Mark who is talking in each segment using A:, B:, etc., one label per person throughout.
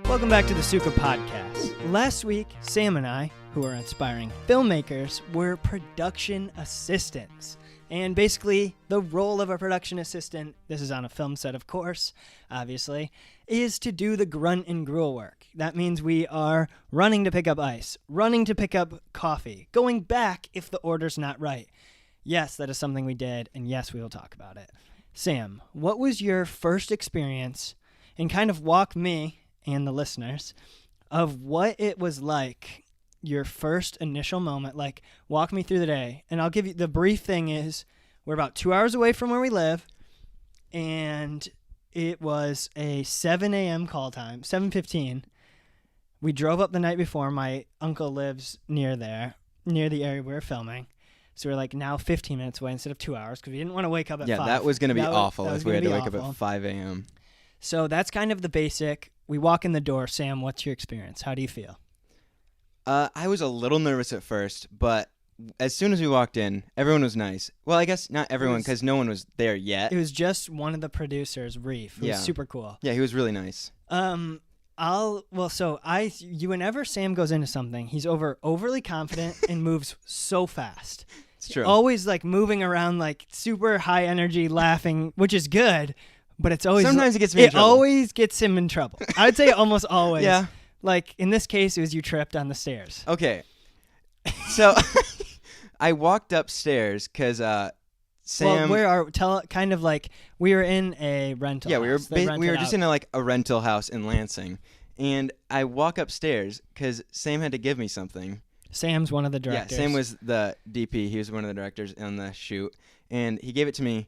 A: Welcome back to the Suka Podcast. Last week, Sam and I, who are aspiring filmmakers, were production assistants. And basically, the role of a production assistant, this is on a film set, of course, obviously, is to do the grunt and gruel work. That means we are running to pick up ice, running to pick up coffee, going back if the order's not right. Yes, that is something we did, and yes, we will talk about it. Sam, what was your first experience, and kind of walk me and the listeners of what it was like, your first initial moment, like walk me through the day. And I'll give you the brief thing is we're about 2 hours away from where we live, and it was a 7 a.m. call time, 7:15. We drove up the night before. My uncle lives near there, near the area we were filming. So we're like now 15 minutes away instead of 2 hours because we didn't want to wake up at 5.
B: Yeah, that was going to be awful if we had to wake up
A: awful.
B: at 5 a.m.
A: So that's kind of the basic. We walk in the door. Sam, what's your experience? How do you feel?
B: I was a little nervous at first, but as soon as we walked in, everyone was nice. Well, I guess not everyone because no one was there yet.
A: It was just one of the producers, Reef, who was super cool.
B: Yeah, he was really nice.
A: Whenever Sam goes into something, he's overly confident and moves so fast.
B: It's true.
A: Always like moving around, like super high energy, laughing, which is good, but it's always
B: sometimes it gets me in trouble.
A: It always gets him in trouble. I would say almost always.
B: Yeah.
A: Like in this case, it was you tripped on the stairs.
B: Okay. So I walked upstairs because Sam.
A: We were in a rental.
B: Yeah,
A: house.
B: we were just in a rental house in Lansing, and I walk upstairs because Sam had to give me something.
A: Sam's one of the directors.
B: Yeah, Sam was the DP. He was one of the directors on the shoot, and he gave it to me.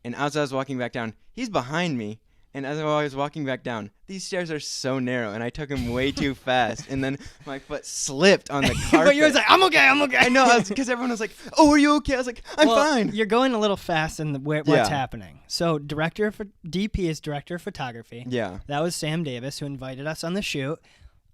B: And as I was walking back down, he's behind me. And as I was walking back down, these stairs are so narrow, and I took him way too fast. And then my foot slipped on the carpet.
A: But you were like, I'm okay.
B: I know, because everyone was like, oh, are you okay? I was like, I'm fine.
A: You're going a little fast in what's happening. So DP is director of photography.
B: Yeah.
A: That was Sam Davis, who invited us on the shoot.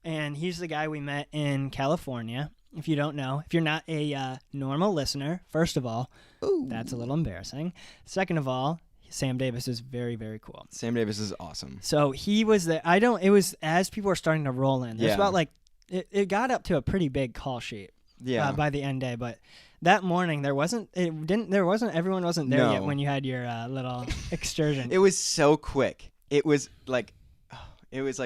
A: And he's the guy we met in California. If you don't know, if you're not a normal listener, first of all, that's a little embarrassing. Second of all, Sam Davis is very, very cool.
B: Sam Davis is awesome.
A: So he was there. It was as people were starting to roll in. There's about it got up to a pretty big call sheet.
B: Yeah.
A: By the end day, but that morning everyone wasn't there yet when you had your little excursion.
B: It was so quick. It was like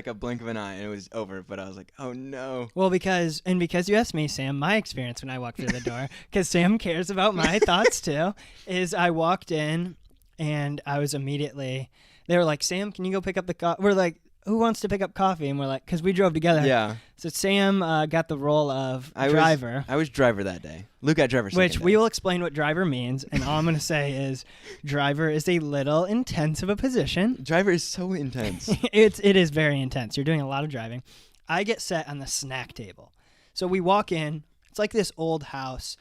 B: a blink of an eye and it was over, but I was like, oh no.
A: Well, because you asked me, Sam, my experience when I walked through the door, because Sam cares about my thoughts too, is I walked in and I was immediately, they were like, Sam, can you go pick up the coffee? We're like, who wants to pick up coffee? And we're like, because we drove together.
B: Yeah.
A: So Sam got the role of driver.
B: I was driver that day. Luke got driver second
A: Which
B: day.
A: we will explain what driver means. And all I'm going to say is driver is a little intense of a position.
B: Driver is so intense.
A: It is very intense. You're doing a lot of driving. I get set on the snack table. So we walk in. It's like this old house.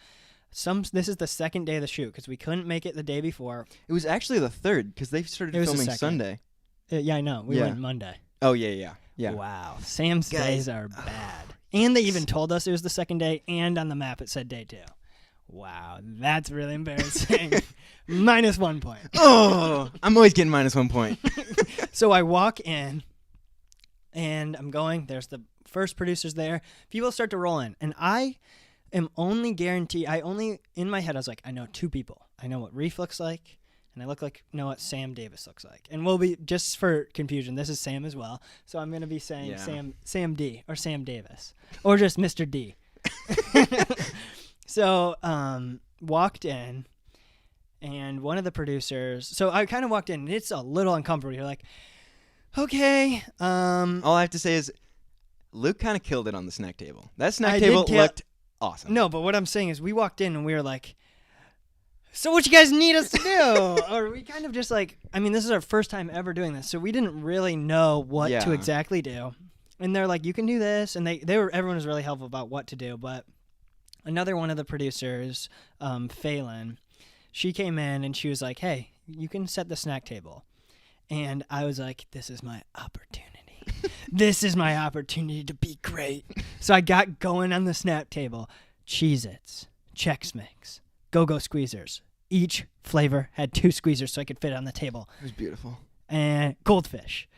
A: This is the second day of the shoot because we couldn't make it the day before.
B: It was actually the third because they started filming Sunday.
A: Yeah, I know. We went Monday.
B: Oh, yeah.
A: Wow. Sam's days are bad. And they even told us it was the second day, and on the map it said day 2. Wow, that's really embarrassing. -1 point.
B: Oh, I'm always getting -1 point.
A: So I walk in, and I'm going. There's the first producers there. People start to roll in, and I am only guaranteed. In my head, I was like, I know 2 people. I know what Reef looks like, and I know what Sam Davis looks like. And we'll be, just for confusion, this is Sam as well. So I'm going to be saying Sam D or Sam Davis or just Mr. D. So walked in, and one of the producers, so I kind of walked in, and it's a little uncomfortable. You're like, okay.
B: All I have to say is Luke kind of killed it on the snack table. That snack table looked awesome.
A: No, but what I'm saying is we walked in, and we were like, so what you guys need us to do? Or we kind of just like, this is our first time ever doing this, so we didn't really know what to exactly do. And they're like, you can do this, and everyone was really helpful about what to do. But another one of the producers, Phelan, she came in and she was like, hey, you can set the snack table. And I was like, this is my opportunity. This is my opportunity to be great. So I got going on the snack table. Cheez-Its, Chex Mix, Go-Go Squeezers. Each flavor had 2 squeezers so I could fit it on the table.
B: It was beautiful.
A: And Goldfish.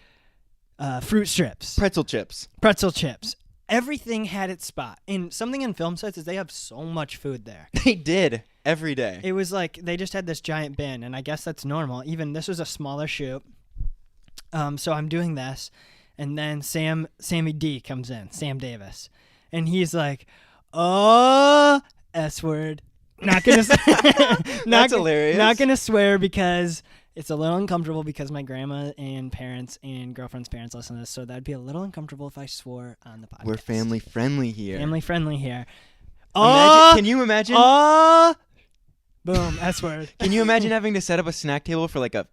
A: fruit strips,
B: Pretzel chips.
A: Everything had its spot. And something in film sets is they have so much food there.
B: They did every day.
A: It was like they just had this giant bin, and I guess that's normal. Even this was a smaller shoot. So I'm doing this, and then Sammy D comes in, Sam Davis, and he's like, S word. Not gonna
B: That's hilarious.
A: Not gonna swear because it's a little uncomfortable because my grandma and parents and girlfriend's parents listen to this, so that'd be a little uncomfortable if I swore on the podcast.
B: We're family friendly here.
A: Oh,
B: can you imagine?
A: Boom, S word.
B: Can you imagine having to set up a snack table for like a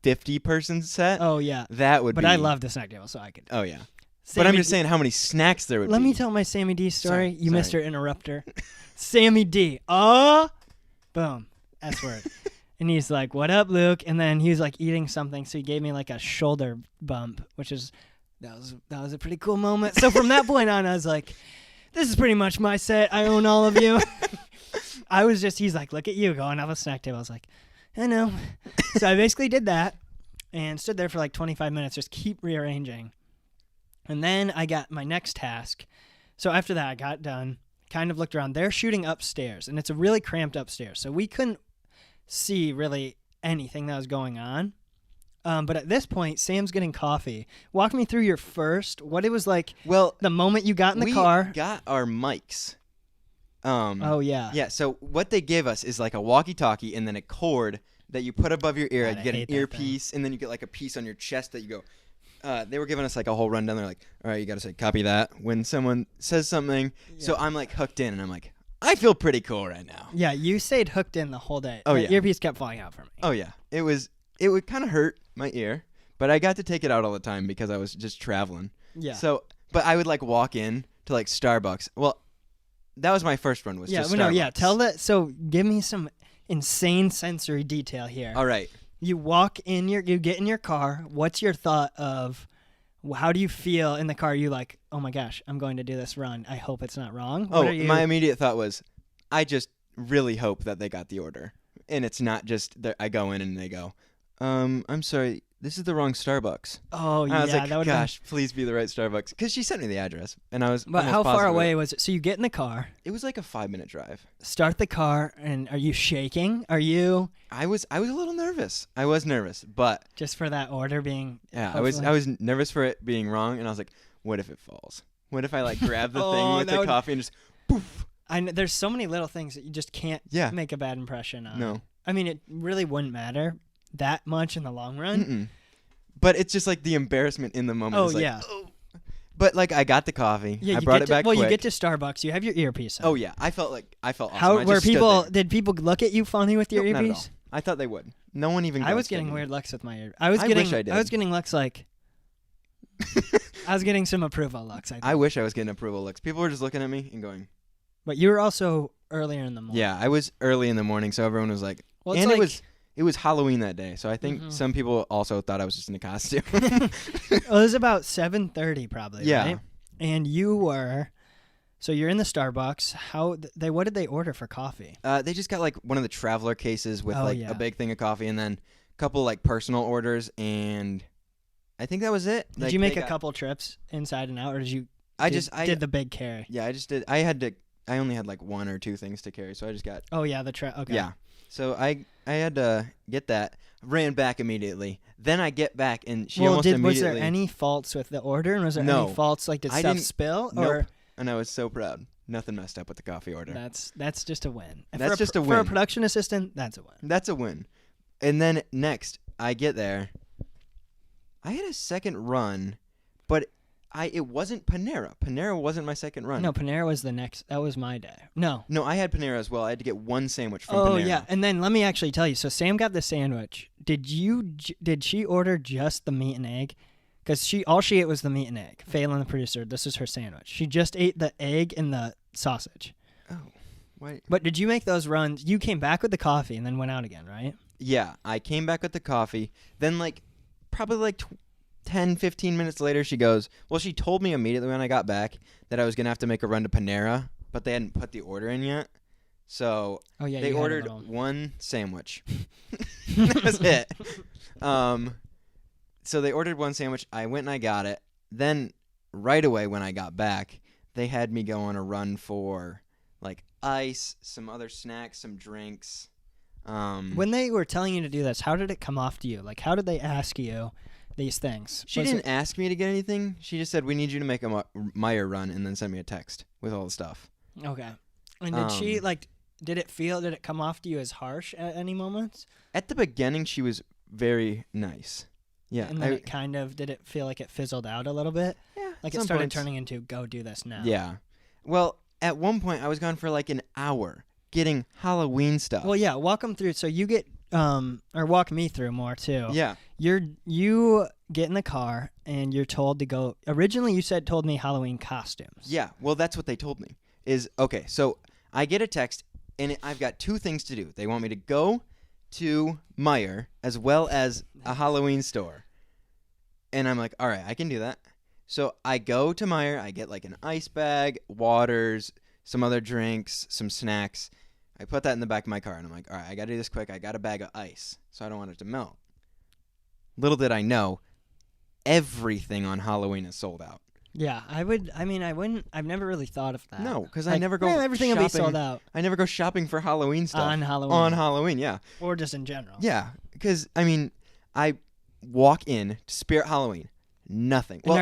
B: 50-person set?
A: Oh yeah,
B: that would.
A: But
B: be...
A: I love the snack table, so I could.
B: Oh yeah. But I'm just saying how many snacks there would be.
A: Let me tell my Sammy D story.
B: Sorry.
A: Mr. Interrupter. Sammy D. Boom. S word. And he's like, "What up, Luke?" And then he was like eating something, so he gave me like a shoulder bump, which is that was a pretty cool moment. So from that point on, I was like, "This is pretty much my set. I own all of you." He's like, "Look at you going off a snack table." I was like, "I know." So I basically did that and stood there for like 25 minutes, just keep rearranging. And then I got my next task. So after that, I got done, kind of looked around. They're shooting upstairs, and it's a really cramped upstairs. So we couldn't see really anything that was going on. But at this point, Sam's getting coffee. Walk me through what it was like.
B: Well,
A: the moment you got in the car.
B: We got our mics.
A: Oh, yeah.
B: Yeah, so what they give us is like a walkie-talkie and then a cord that you put above your ear.
A: God,
B: You get an earpiece, and then you get like a piece on your chest that you go. They were giving us like a whole rundown. They're like, all right, you got to say, copy that when someone says something. Yeah. So I'm like hooked in, and I'm like, I feel pretty cool right now.
A: Yeah, you stayed hooked in the whole day.
B: Oh,
A: the
B: yeah.
A: earpiece kept falling out for me.
B: Oh, yeah. It would kind of hurt my ear, but I got to take it out all the time because I was just traveling.
A: Yeah.
B: So, but I would like walk in to like Starbucks. Well, that was my first one was just Starbucks.
A: So give me some insane sensory detail here.
B: All right.
A: You get in your car. What's your thought of, how do you feel in the car? You like, oh my gosh, I'm going to do this run. I hope it's not wrong.
B: My immediate thought was, I just really hope that they got the order. And it's not just that I go in and they go, I'm sorry, this is the wrong Starbucks.
A: Oh, yeah.
B: I was like, gosh, please be the right Starbucks. Because she sent me the address. And I was
A: But how far away was it? So you get in the car.
B: It was like a 5-minute drive.
A: Start the car, and are you shaking? Are you?
B: I was a little nervous. I was nervous, but.
A: Just for that order being.
B: Yeah, I was nervous for it being wrong, and I was like, what if it falls? What if I like grab the thing with the coffee and just poof?
A: There's so many little things that you just can't make a bad impression on.
B: No.
A: I mean, it really wouldn't matter that much in the long run.
B: Mm-mm. But it's just like the embarrassment in the moment.
A: Oh,
B: like,
A: yeah.
B: Oh. But like I got the coffee.
A: Yeah,
B: I brought it back quick.
A: You get to Starbucks. You have your earpiece on.
B: Oh, yeah. I felt awesome.
A: Did people look at you funny with your earpiece?
B: Not at all. I thought they would. No one even.
A: I was getting weird looks with my ear.
B: I wish I did.
A: I was getting looks like. I was getting some approval looks. I
B: wish I was getting approval looks. People were just looking at me and going.
A: But you were also earlier in the morning.
B: Yeah, I was early in the morning, so everyone was like.
A: Well,
B: and it was Halloween that day, so I think some people also thought I was just in a costume.
A: It was about 7:30 probably.
B: Yeah.
A: Right? And you were. So you're in the Starbucks. What did they order for coffee?
B: They just got like one of the traveler cases with a big thing of coffee, and then a couple like personal orders, and I think that was it.
A: Did you make a couple trips inside and out, or did you? I did the big carry.
B: Yeah, I just did. I only had like 1 or 2 things to carry, so I just got.
A: Oh yeah, okay.
B: Yeah, so I had to get that. Ran back immediately. Then I get back, and she almost immediately.
A: Was there any faults with the order, and was there any faults? Like did stuff spill?
B: Nope.
A: Or?
B: And I was so proud. Nothing messed up with the coffee order.
A: That's just a win.
B: That's just a win.
A: For a production assistant, that's a win.
B: That's a win. And then next, I get there. I had a second run, but it wasn't Panera. Panera wasn't my second run.
A: No, Panera was the next. That was my day. No,
B: I had Panera as well. I had to get 1 sandwich from Panera.
A: Oh yeah, and then let me actually tell you. So Sam got the sandwich. Did she order just the meat and egg? Because all she ate was the meat and egg. Phelan, the producer, this is her sandwich. She just ate the egg and the sausage.
B: Oh, why?
A: But did you make those runs? You came back with the coffee and then went out again, right?
B: Yeah, I came back with the coffee. Then probably 10, 15 minutes later, she goes, well, she told me immediately when I got back that I was going to have to make a run to Panera, but they hadn't put the order in yet. So they ordered 1 sandwich. That was it. So they ordered one sandwich. I went and I got it. Then right away when I got back, they had me go on a run for like ice, some other snacks, some drinks.
A: When they were telling you to do this, how did it come off to you? Like, how did they ask you these things?
B: She didn't ask me to get anything. She just said, we need you to make a Meyer run and then send me a text with all the stuff.
A: Okay. And did she, like, did it come off to you as harsh at any moments?
B: At the beginning, she was very nice. Yeah.
A: And then did it feel like it fizzled out a little bit?
B: Yeah.
A: Like it started turning into go do this now.
B: Yeah. Well, at one point, I was gone for like an hour getting Halloween stuff.
A: Well, yeah. Walk them through. So you get, or walk me through more too.
B: Yeah.
A: You get in the car and you're told to go. Originally, you told me Halloween costumes.
B: Yeah. Well, that's what they told me. Okay. So I get a text and I've got two things to do. They want me to go to Meyer as well as a Halloween store. And I'm like, all right, I can do that. So I go to Meyer. I get like an ice bag, waters, some other drinks, some snacks. I put that in the back of my car, and I'm like, all right, I got to do this quick. I got a bag of ice, so I don't want it to melt. Little did I know, everything on Halloween is sold out.
A: Yeah, I've never really thought of that.
B: No, because I never go
A: everything
B: shopping.
A: Will be sold out.
B: I never go shopping for Halloween stuff.
A: On Halloween.
B: On Halloween, yeah.
A: Or just in general.
B: Yeah, because, I walk in to Spirit Halloween. Nothing.
A: And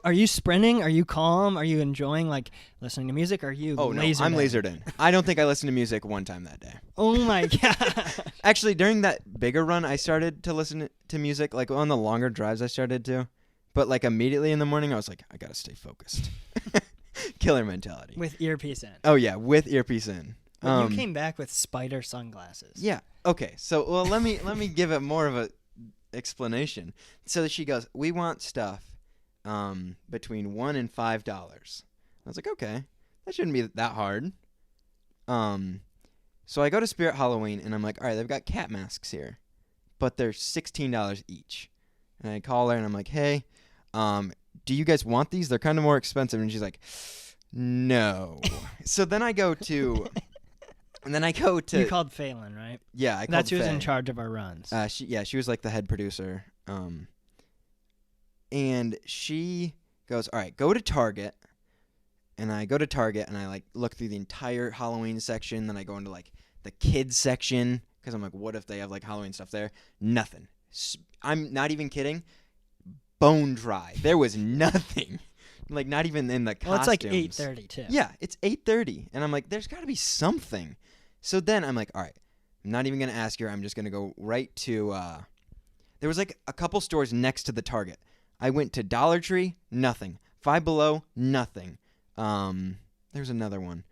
A: are you sprinting? Are you calm? Are you enjoying like listening to music? Are you lasered
B: I'm
A: in?
B: lasered in. I don't think I listened to music one time that day.
A: Oh my god.
B: Actually, during that bigger run, I started to listen to music. Like on the longer drives, I started to. But like immediately in the morning, I was like, I gotta stay focused. Killer mentality.
A: With earpiece in.
B: Oh yeah, with earpiece in.
A: But you came back with spider sunglasses.
B: Yeah. Okay. So let me give it more of a explanation. So she goes, we want stuff between $1 and $5. I was like, okay, that shouldn't be that hard. So I go to Spirit Halloween and I'm like, all right, they've got cat masks here, but they're $16 each. And I call her and I'm like, hey, do you guys want these? They're kind of more expensive. And she's like, no. So then I go to
A: You called Phelan, right?
B: Yeah, I called
A: That's who was
B: Faye.
A: in charge of our runs.
B: She was like the head producer. And she goes, all right, go to Target. And I go to Target and I like look through the entire Halloween section. Then I go into like the kids section because I'm like, what if they have like Halloween stuff there? Nothing. I'm not even kidding. Bone dry. There was nothing. Like not even in the costumes.
A: Well, it's like 8:30 too.
B: Yeah, it's 8:30, and I'm like, there's got to be something. So then I'm like, all right, I'm not even gonna ask her. I'm just gonna go right to. There was like a couple stores next to the Target. I went to Dollar Tree, nothing. Five Below, nothing. There's another one.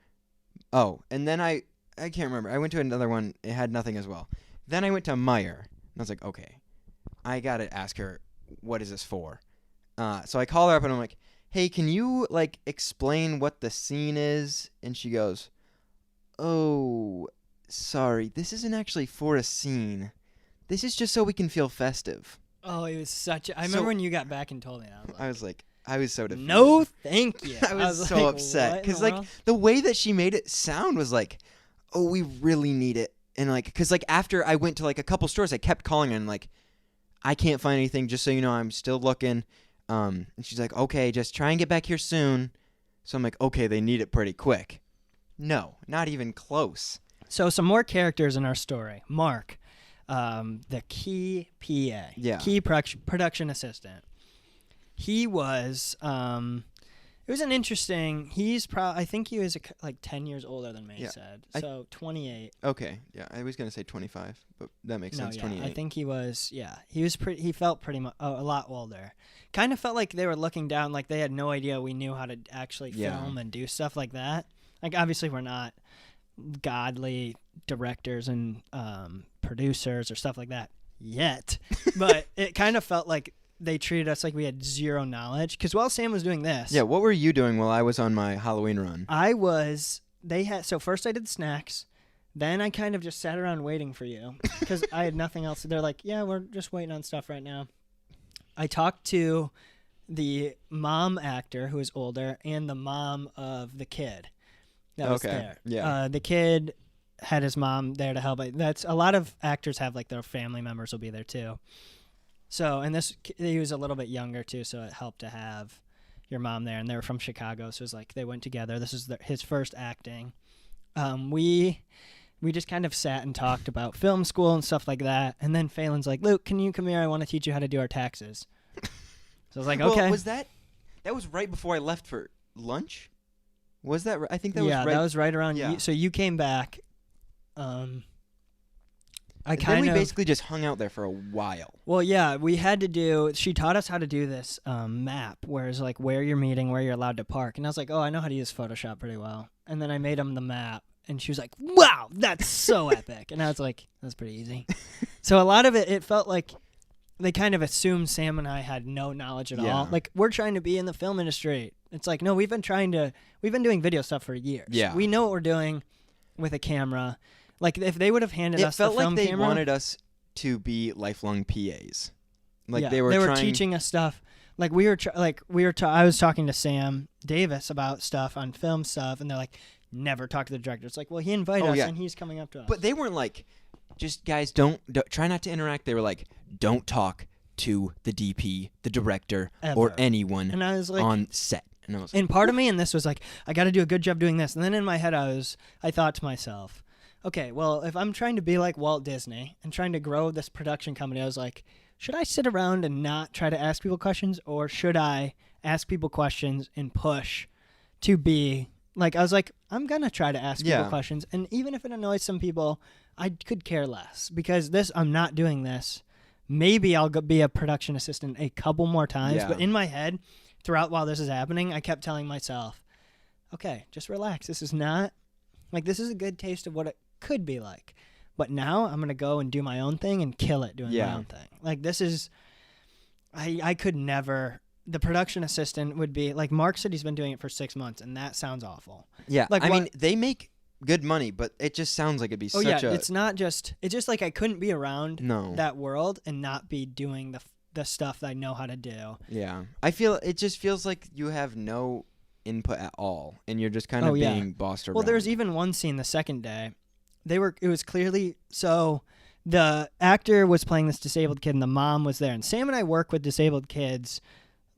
B: Oh, and then I can't remember. I went to another one. It had nothing as well. Then I went to Meyer, and I was like, okay, I gotta ask her, what is this for? So I call her up and I'm like, hey, can you like explain what the scene is? And she goes, oh, sorry, this isn't actually for a scene. This is just so we can feel festive.
A: Oh, it was I remember when you got back and told me that.
B: I was so defeated.
A: No, thank you.
B: I was so upset because like the way that she made it sound was like, oh, we really need it. And like, because like after I went to like a couple stores, I kept calling her and like, I can't find anything. Just so you know, I'm still looking. And she's like, okay, just try and get back here soon. So I'm like, okay, they need it pretty quick. No, not even close.
A: So some more characters in our story. Mark, the key PA, key production assistant. He was, it was an interesting, I think he was like 10 years older than May said. So 28.
B: Okay, yeah, I was going to say 25, but that makes sense, 28.
A: I think he was, he felt pretty much a lot older. Kind of felt like they were looking down, like they had no idea we knew how to actually film and do stuff like that. Like, obviously we're not godly directors and producers or stuff like that yet, but it kind of felt like they treated us like we had zero knowledge. Because while Sam was doing this...
B: Yeah, what were you doing while I was on my Halloween run?
A: So first I did snacks. Then I kind of just sat around waiting for you. Because I had nothing else. They're like, yeah, we're just waiting on stuff right now. I talked to the mom actor who is older and the mom of the kid that was there.
B: Yeah.
A: The kid had his mom there to help. That's a lot of actors have like their family members will be there too. So, and he was a little bit younger too, so it helped to have your mom there, and they were from Chicago, so it was like they went together. This is his first acting. We just kind of sat and talked about film school and stuff like that, and then Phelan's like, Luke, can you come here? I want to teach you how to do our taxes. So I was like, okay.
B: Well, that was right before I left for lunch? Was that right? I think that was right.
A: Yeah, that was right around.
B: Yeah.
A: So you came back.
B: Then we basically just hung out there for a while.
A: Well, yeah, we had to do. She taught us how to do this map, where it's like where you're meeting, where you're allowed to park, and I was like, oh, I know how to use Photoshop pretty well. And then I made him the map, and she was like, wow, that's so epic. And I was like, that's pretty easy. So a lot of it felt like they kind of assumed Sam and I had no knowledge at all. Like, we're trying to be in the film industry. It's like, no, we've been doing video stuff for years.
B: Yeah.
A: We know what we're doing with a camera. Like, if they would have handed us the film camera. It felt like
B: they wanted us to be lifelong PAs. Like,
A: yeah,
B: they were
A: teaching us stuff. Like, I was talking to Sam Davis about stuff on film stuff, and they're like, never talk to the director. It's like, well, he invited us, and he's coming up to us.
B: But they weren't like, just guys, don't try not to interact. They were like, don't talk to the DP, the director,
A: Ever.
B: or anyone
A: and I was like,
B: on set. And I was
A: and part of me in this was like, I got to do a good job doing this. And then in my head, I thought to myself, okay, well, if I'm trying to be like Walt Disney and trying to grow this production company, I was like, should I sit around and not try to ask people questions, or should I ask people questions and push to be like, I was like, I'm going to try to ask people questions. And even if it annoys some people, I could care less, because I'm not doing this. Maybe I'll be a production assistant a couple more times.
B: Yeah.
A: But in my head, throughout while this is happening, I kept telling myself, okay, just relax. This is not, like, this is a good taste of what it could be like. But now I'm going to go and do my own thing and kill it doing my own thing. Like, this is, I could never, the production assistant would be, like, Mark said he's been doing it for 6 months, and that sounds awful.
B: Yeah,
A: like,
B: I mean, they make good money, but it just sounds like it'd be
A: it's not just, it's just like I couldn't be around that world and not be doing the stuff that I know how to do.
B: Yeah. It just feels like you have no input at all, and you're just kind of being bossed around.
A: Well, there's even one scene the second day. It was clearly, so the actor was playing this disabled kid, and the mom was there. And Sam and I work with disabled kids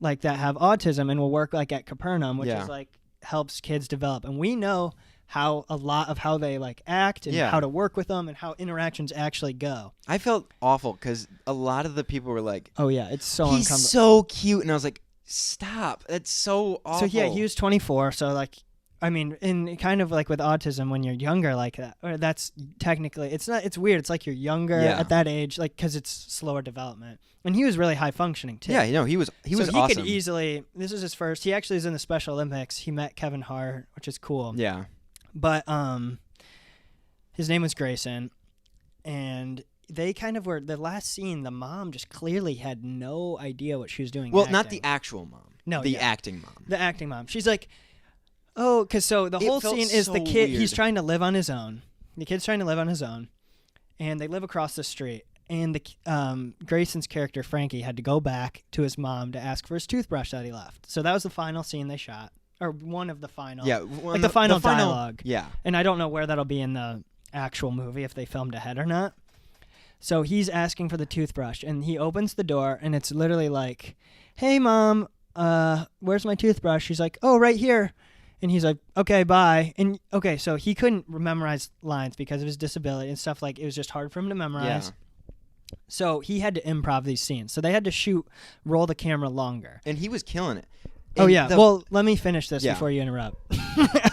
A: like that have autism, and we'll work like at Capernaum, which is like helps kids develop. And we know a lot of how they like act and how to work with them and how interactions actually go. I
B: felt awful because a lot of the people were like,
A: oh yeah, it's so uncomfortable.
B: He's so cute. And I was like, stop. That's so awful.
A: So yeah, he was 24. So like, I mean, in kind of like with autism, when you're younger like that, or that's technically, it's weird. It's like you're younger at that age, like, because it's slower development. And he was really high functioning too.
B: Yeah, he was awesome.
A: He could easily, this is his first, he actually is in the Special Olympics. He met Kevin Hart, which is cool.
B: Yeah.
A: But his name was Grayson, and they kind of were, the last scene, the mom just clearly had no idea what she was doing.
B: Well, not the actual mom.
A: No,
B: the acting mom.
A: The acting mom. She's like, oh, because so the whole scene is the kid, he's trying to live on his own. The kid's trying to live on his own, and they live across the street. And the Grayson's character, Frankie, had to go back to his mom to ask for his toothbrush that he left. So that was the final scene they shot. Or one of the final.
B: Yeah.
A: Like the final dialogue.
B: Yeah.
A: And I don't know where that'll be in the actual movie, if they filmed ahead or not. So he's asking for the toothbrush, and he opens the door, and it's literally like, hey, Mom, where's my toothbrush? She's like, oh, right here. And he's like, okay, bye. And okay, so he couldn't memorize lines because of his disability and stuff. Like, it was just hard for him to memorize. Yeah. So he had to improv these scenes. So they had to roll the camera longer.
B: And he was killing it.
A: And well, let me finish this before you interrupt.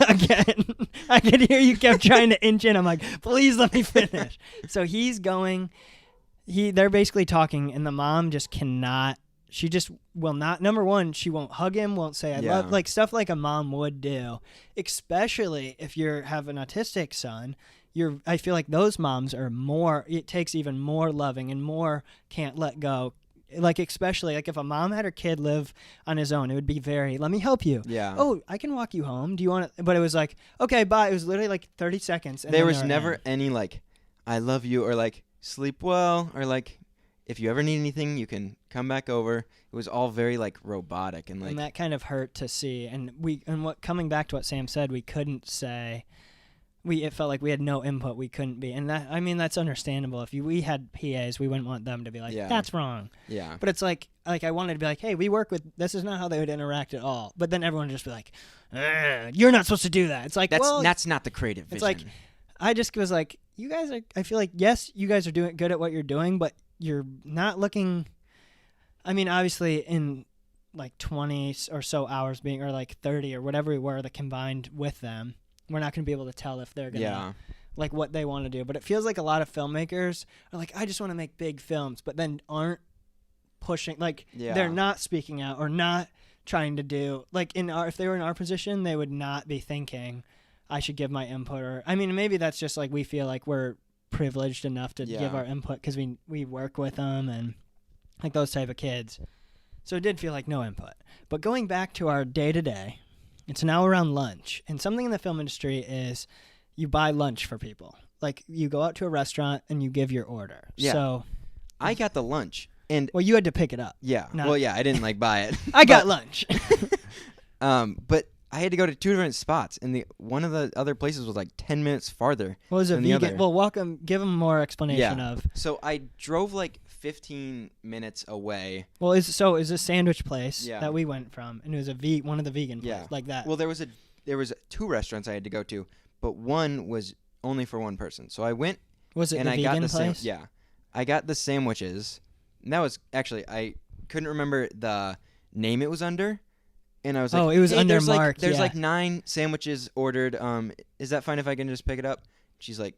A: Again, I could hear you kept trying to inch in. I'm like, please let me finish. So he's going, they're basically talking, and the mom just cannot, she just will not, number one, she won't hug him, won't say I love, like stuff like a mom would do, especially if you have an autistic son. I feel like those moms are more, it takes even more loving and more can't let go. Like, especially, like, if a mom had her kid live on his own, it would be very, let me help you.
B: Yeah.
A: Oh, I can walk you home. Do you want to? But it was like, okay, bye. It was literally like 30 seconds. And
B: there was never any, like, I love you, or, like, sleep well, or, like, if you ever need anything, you can come back over. It was all very, like, robotic. And
A: that kind of hurt to see. And coming back to what Sam said, we couldn't say, it felt like we had no input. We couldn't be, and that, I mean, that's understandable. If we had PAs, we wouldn't want them to be like, that's wrong.
B: Yeah.
A: But it's like I wanted to be like, hey, we work with, this is not how they would interact at all. But then everyone would just be like, you're not supposed to do that. It's like,
B: that's not the creative vision.
A: It's like, I just was like, you guys are, I feel like, yes, you guys are doing good at what you're doing, but you're not looking, I mean, obviously in like 20 or so hours being, or like 30 or whatever we were, that combined with them, we're not going to be able to tell if they're going to, like, what they want to do. But it feels like a lot of filmmakers are like, I just want to make big films, but then aren't pushing, like, they're not speaking out or not trying to do, like, if they were in our position, they would not be thinking, I should give my input. Or, I mean, maybe that's just like, we feel like we're privileged enough to give our input because we work with them and, like, those type of kids. So it did feel like no input. But going back to our day-to-day, it's now around lunch. And something in the film industry is you buy lunch for people. Like, you go out to a restaurant and you give your order.
B: Yeah.
A: So
B: I got the lunch. And
A: well, you had to pick it up.
B: Yeah. Well, yeah, I didn't, like, buy it.
A: I got lunch.
B: But I had to go to 2 different spots. And one of the other places was, like, 10 minutes farther
A: What was it,
B: than the
A: vegan?
B: other.
A: Well, give them more explanation of.
B: So I drove, like, 15 minutes away.
A: Well, is this sandwich place
B: Yeah.
A: that we went from, and it was one of the vegan places, like that.
B: Well, there was 2 restaurants I had to go to, but one was only for one person. So I went.
A: Was it
B: and
A: the
B: I
A: vegan
B: got the
A: place?
B: Yeah, I got the sandwiches. And that was actually, I couldn't remember the name it was under, and I was like,
A: it was
B: hey,
A: under
B: there's
A: Mark.
B: There's like 9 sandwiches ordered. Is that fine if I can just pick it up? She's like,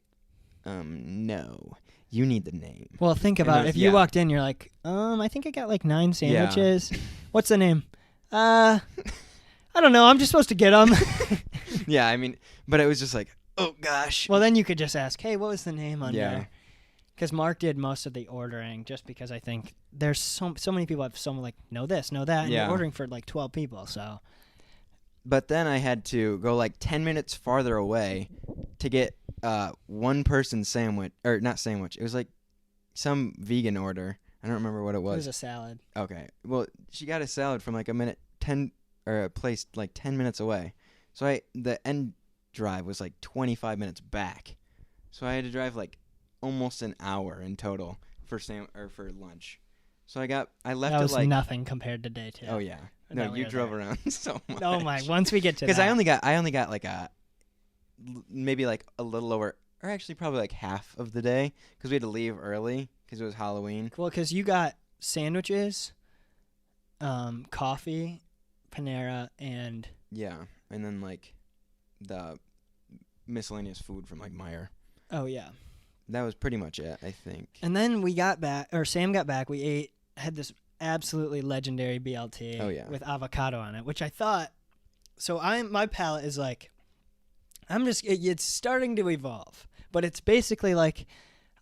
B: no. You need the name.
A: Well, think about it. If you walked in, you're like, I think I got like 9 sandwiches. Yeah. What's the name? I don't know. I'm just supposed to get them.
B: Yeah, I mean, but it was just like, oh gosh.
A: Well, then you could just ask, hey, what was the name under?
B: Yeah.
A: Because Mark did most of the ordering, just because I think there's so many people have someone like, know this, know that, and you're ordering for like 12 people, so.
B: But then I had to go like 10 minutes farther away to get one person's sandwich, or not sandwich. It was like some vegan order. I don't remember what it was.
A: It was a salad.
B: Okay. Well, she got a salad from like a place like 10 minutes away. So the end drive was like 25 minutes back. So I had to drive like almost an hour in total for lunch. So I left
A: that
B: it
A: was
B: like
A: nothing compared to day 2.
B: Oh yeah. No, you drove around so much.
A: Oh my! Once we get to that,
B: because I only got like maybe like a little over, or actually probably like half of the day, because we had to leave early because it was Halloween.
A: Well, because you got sandwiches, coffee, Panera, and
B: and then like the miscellaneous food from like Meijer.
A: Oh yeah.
B: That was pretty much it, I think.
A: And then we got back, or Sam got back. We had this absolutely legendary BLT with avocado on it, which I thought. So my palate is like, it's starting to evolve, but it's basically like,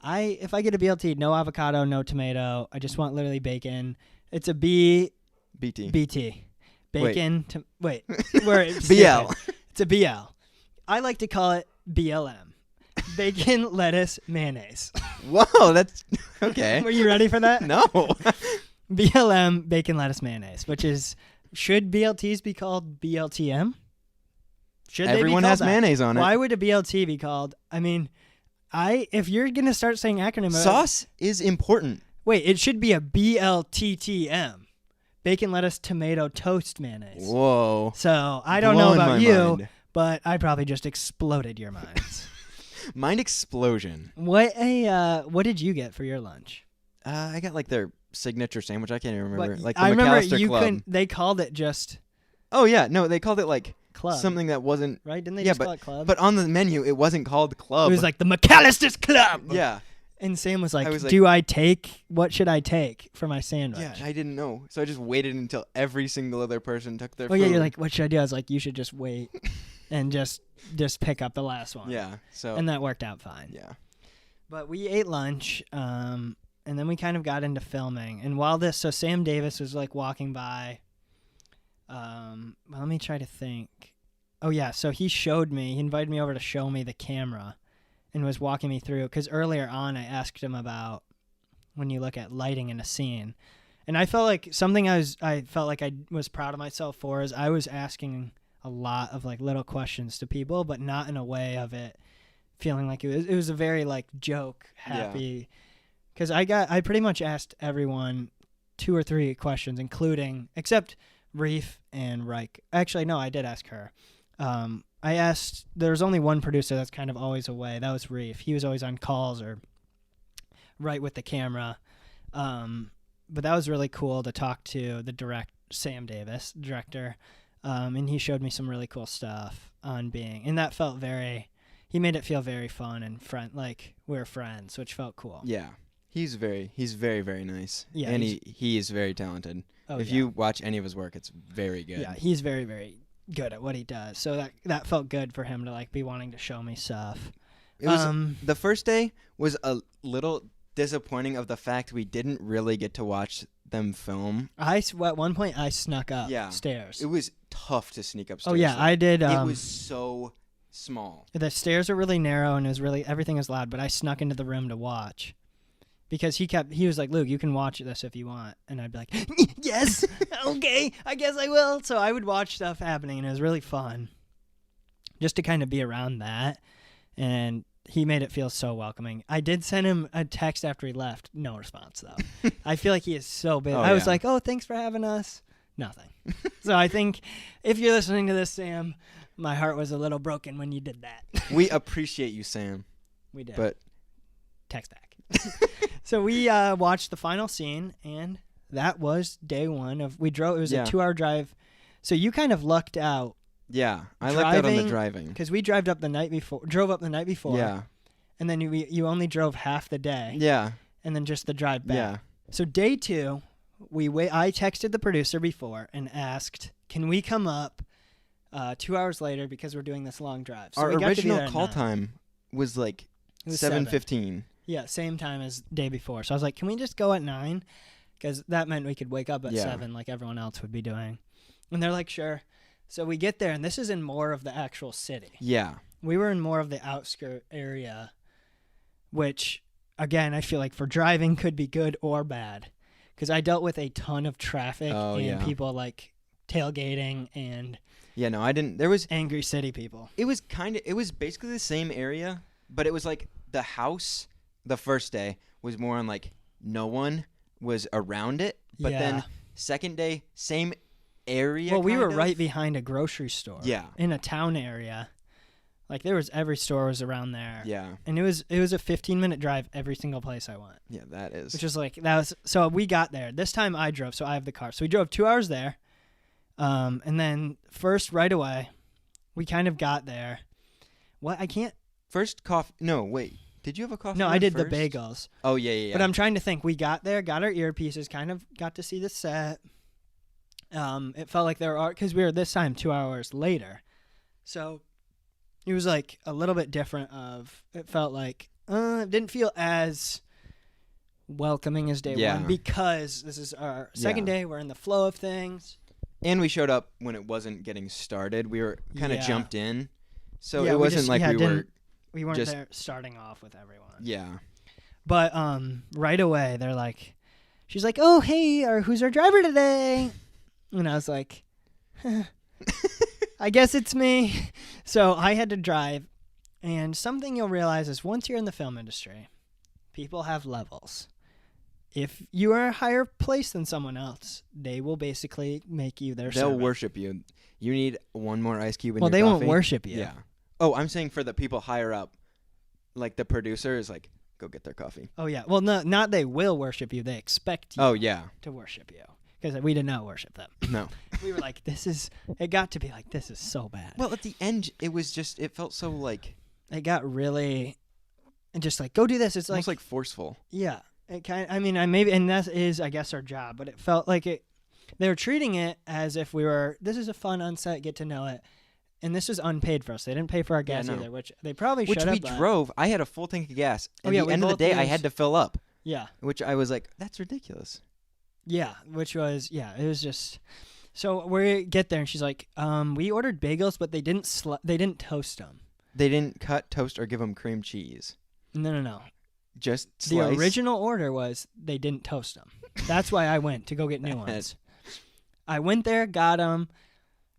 A: if I get a BLT, no avocado, no tomato, I just want literally bacon. It's a BT. Bacon. Wait, where it's
B: BL.
A: It's a BL. I like to call it BLM. Bacon, lettuce, mayonnaise.
B: Whoa, that's okay.
A: Were you ready for that?
B: No.
A: BLM, bacon, lettuce, mayonnaise, should BLTs be called BLTM? Should they be
B: Everyone
A: called
B: has
A: that?
B: mayonnaise on it.
A: Why would a BLT be called? I mean, if you're going to start saying acronyms.
B: Sauce is important.
A: Wait, it should be a BLTTM. Bacon, lettuce, tomato, toast, mayonnaise.
B: Whoa.
A: So, I don't know about you,
B: mind.
A: but I probably just exploded your minds.
B: Mind explosion.
A: What did you get for your lunch?
B: I got like their signature sandwich. I can't even remember.
A: But
B: like the
A: I remember
B: McAllister
A: you
B: Club.
A: couldn't. They called it just.
B: Oh yeah, no, they called it like
A: Club.
B: something that wasn't
A: right. Didn't they just call it Club?
B: But on the menu, it wasn't called Club.
A: It was like the McAllister's Club.
B: Yeah.
A: And Sam was like,
B: was like,
A: "Do I take? What should I take for my sandwich?"
B: Yeah, I didn't know, so I just waited until every single other person took their
A: Oh
B: food.
A: yeah, you're like, "What should I do?" I was like, "You should just wait and just pick up the last one."
B: Yeah. So.
A: And that worked out fine.
B: Yeah.
A: But we ate lunch, and then we kind of got into filming. And while so Sam Davis was like walking by. Let me try to think. Oh yeah, so he invited me over to show me the camera, and was walking me through. Because earlier on, I asked him about when you look at lighting in a scene, and I felt like something I felt like I was proud of myself for is I was asking a lot of like little questions to people, but not in a way of it feeling like it was a very like joke happy, because I pretty much asked everyone 2 or 3 questions, including except Reef and Reich. Actually, no, I did ask her. I asked. There's only one producer that's kind of always away. That was Reef. He was always on calls or right with the camera. But that was really cool to talk to the Sam Davis, director, and he showed me some really cool stuff on being, and that felt he made it feel very fun and like we're friends, which felt cool.
B: Yeah. He's very, very nice.
A: Yeah,
B: and he is very talented. If you watch any of his work, it's very good.
A: Yeah, he's very, very good at what he does. So that felt good for him to like be wanting to show me stuff.
B: It was the first day was a little disappointing of the fact we didn't really get to watch them film.
A: At one point I snuck up stairs.
B: It was tough to sneak upstairs.
A: Oh yeah, I did.
B: It was so small.
A: The stairs are really narrow and everything is loud, but I snuck into the room to watch. Because he was like, Luke, you can watch this if you want. And I'd be like, yes, okay, I guess I will. So I would watch stuff happening, and it was really fun just to kind of be around that. And he made it feel so welcoming. I did send him a text after he left. No response, though. I feel like he is so big. I was like, oh, thanks for having us. Nothing. So I think if you're listening to this, Sam, my heart was a little broken when you did that.
B: We appreciate you, Sam.
A: We did.
B: But
A: text back. So we watched the final scene, and that was day one of it was a 2-hour drive. So you kind of lucked out.
B: Yeah, I lucked out on the driving
A: because we drove up the night before. Yeah, and then you only drove half the day.
B: Yeah,
A: and then just the drive back.
B: Yeah.
A: So day 2, I texted the producer before and asked, "Can we come up 2 hours later because we're doing this long drive?" So
B: our original call time was like 7:15.
A: Yeah, same time as day before. So I was like, can we just go at 9? Because that meant we could wake up at 7 like everyone else would be doing. And they're like, sure. So we get there, and this is in more of the actual city.
B: Yeah.
A: We were in more of the outskirt area, which, again, I feel like for driving could be good or bad. Because I dealt with a ton of traffic and people like tailgating and...
B: Yeah, no, I didn't. There was...
A: angry city people.
B: It was basically the same area, but it was like the house... The first day was more on like no one was around it, but then second day, same area.
A: Well, we were right behind a grocery store.
B: Yeah. In
A: a town area. Like every store was around there.
B: Yeah.
A: And it was a 15-minute drive every single place I went.
B: Yeah, that is.
A: Which is like, so we got there. This time I drove, so I have the car. So we drove 2 hours there. And then first right away, we kind of got there.
B: First coffee. No, wait. Did you have a coffee?
A: No, I did
B: first?
A: the bagels.
B: Oh, yeah.
A: But I'm trying to think. We got there, got our earpieces, kind of got to see the set. It felt like because we were this time 2 hours later. So it was like a little bit different it felt like, it didn't feel as welcoming as day one because this is our second day. We're in the flow of things.
B: And we showed up when it wasn't getting started. We were kind of jumped in. So it wasn't
A: we weren't there starting off with everyone.
B: Yeah.
A: But right away, they're like, she's like, oh, hey, who's our driver today? And I was like, I guess it's me. So I had to drive. And something you'll realize is once you're in the film industry, people have levels. If you are a higher place than someone else, they will basically make you their servant.
B: They'll worship you. You need one more ice cube in your
A: coffee. Well, they won't worship you.
B: Yeah. Oh, I'm saying for the people higher up, like the producer is like, go get their coffee.
A: Oh, yeah. Well, not they will worship you. They expect you to worship you. Because we did not worship them.
B: No.
A: We were like, it got to be like, this is so bad.
B: Well, at the end, it felt so like.
A: It got really, and just like, go do this. It's
B: almost like forceful.
A: Yeah. It and that is, I guess, our job. But it felt like they were treating it as if this is a fun on-set, get to know it. And this was unpaid for us. They didn't pay for our gas either, which they probably should have.
B: Which we drove. I had a full tank of gas. At the end of the day, I had to fill up.
A: Yeah.
B: Which I was like, that's ridiculous.
A: Yeah, it was just... So we get there, and she's like, we ordered bagels, but they didn't toast them.
B: They didn't cut, toast, or give them cream cheese.
A: No.
B: Just slice.
A: The original order was they didn't toast them. That's why I went to go get new ones. I went there, got them,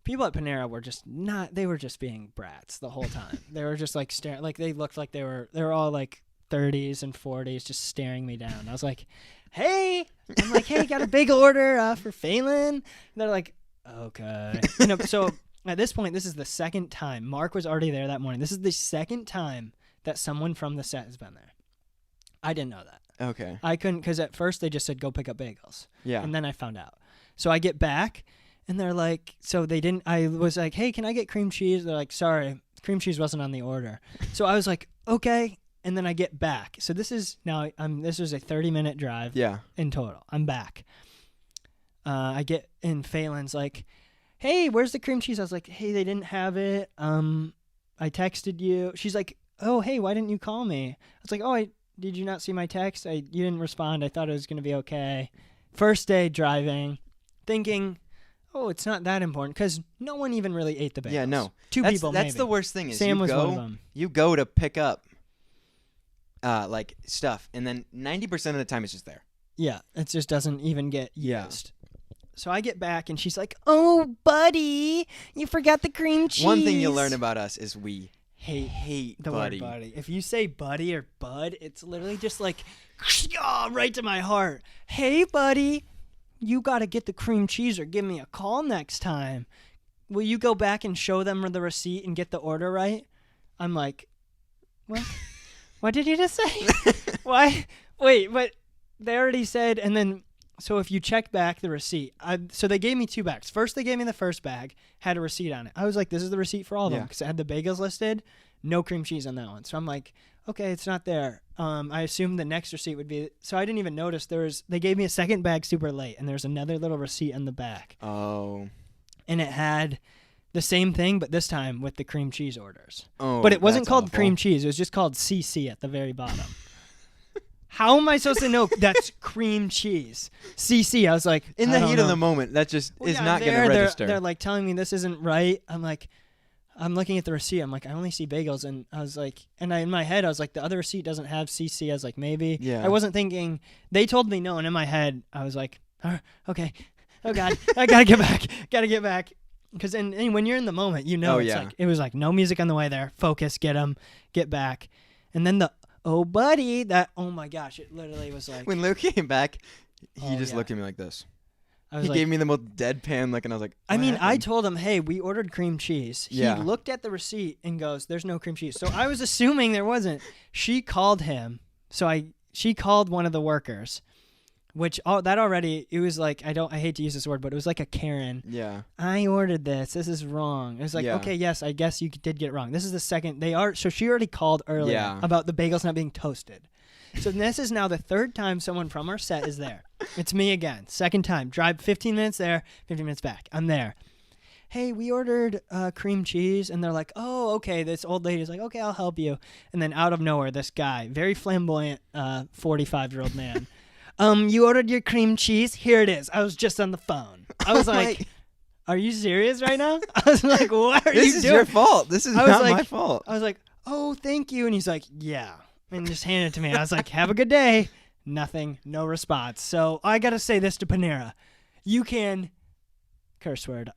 A: people at Panera were just they were just being brats the whole time. They were just like staring, like they looked like they were all like 30s and 40s just staring me down. I was like, hey, I'm like, hey, got a big order for Phelan. And they're like, okay. So at this point, this is the second time. Mark was already there that morning. This is the second time that someone from the set has been there. I didn't know that.
B: Okay.
A: I couldn't, because at first they just said, go pick up bagels.
B: Yeah.
A: And then I found out. So I get back, and they're like, so they didn't, I was like, hey, can I get cream cheese? They're like, sorry, cream cheese wasn't on the order. So I was like, okay. And then I get back. So this is now, this was a 30-minute drive in total. I'm back. I get in, Phelan's like, hey, where's the cream cheese? I was like, hey, they didn't have it. I texted you. She's like, oh, hey, why didn't you call me? I was like, oh, did you not see my text? You didn't respond. I thought it was going to be okay. First day driving, thinking, oh, it's not that important, because no one even really ate the bagels.
B: Yeah, no.
A: Two people maybe.
B: That's the worst thing is
A: Sam was one of them.
B: You go to pick up like stuff, and then 90% of the time it's just there.
A: Yeah, it just doesn't even get used. So I get back, and she's like, oh, buddy, you forgot the cream cheese.
B: One thing you'll learn about us is we hate
A: the
B: buddy.
A: word buddy. If you say buddy or bud, it's literally just like, right to my heart. Hey, buddy, you got to get the cream cheese or give me a call next time. Will you go back and show them the receipt and get the order right? I'm like, what? What did you just say? Why? Wait, but they already said, and then, so if you check back the receipt, so they gave me 2 bags. First, they gave me the first bag, had a receipt on it. I was like, this is the receipt for all of them, because it had the bagels listed, no cream cheese on that one. So I'm like, okay, it's not there. I assumed the next receipt would be, so I didn't even notice they gave me a second bag super late, and there's another little receipt on the back.
B: Oh.
A: And it had the same thing, but this time with the cream cheese orders.
B: Oh,
A: but it wasn't called
B: awful.
A: cream cheese. It was just called CC at the very bottom. How am I supposed to know that's cream cheese? CC. I was like,
B: in the heat of the moment, that just is not going to register.
A: They're like telling me this isn't right. I'm like, I'm looking at the receipt. I'm like, I only see bagels. And I was like, in my head, I was like, the other receipt doesn't have CC. I was like, maybe.
B: Yeah.
A: I wasn't thinking, they told me no. And in my head, I was like, okay. Oh, God. I got to get back. Got to get back. Because when you're in the moment, it was like no music on the way there. Focus, get them, get back. And then oh, buddy, oh my gosh, it literally was like.
B: When Luke came back, he just looked at me like this. He gave me the most deadpan look, and I was like,
A: I told him, hey, we ordered cream cheese. He looked at the receipt and goes, there's no cream cheese. So I was assuming there wasn't. She called him. She called one of the workers. Which that already, it was like, I hate to use this word, but it was like a Karen.
B: Yeah.
A: I ordered this. This is wrong. It was like, okay, yes, I guess you did get it wrong. This is the second. So she already called earlier about the bagels not being toasted. So this is now the third time someone from our set is there. It's me again. Second time. Drive 15 minutes there, 15 minutes back. I'm there. Hey, we ordered cream cheese. And they're like, oh, okay. This old lady's like, okay, I'll help you. And then out of nowhere, this guy, very flamboyant 45-year-old man. You ordered your cream cheese? Here it is. I was just on the phone. I was like, are you serious right now? I was like, what are you doing?
B: This is your fault. This is not my fault.
A: I was like, oh, thank you. And he's like, yeah. And just handed it to me. I was like, have a good day. Nothing. No response. So I got to say this to Panera. You can, curse word,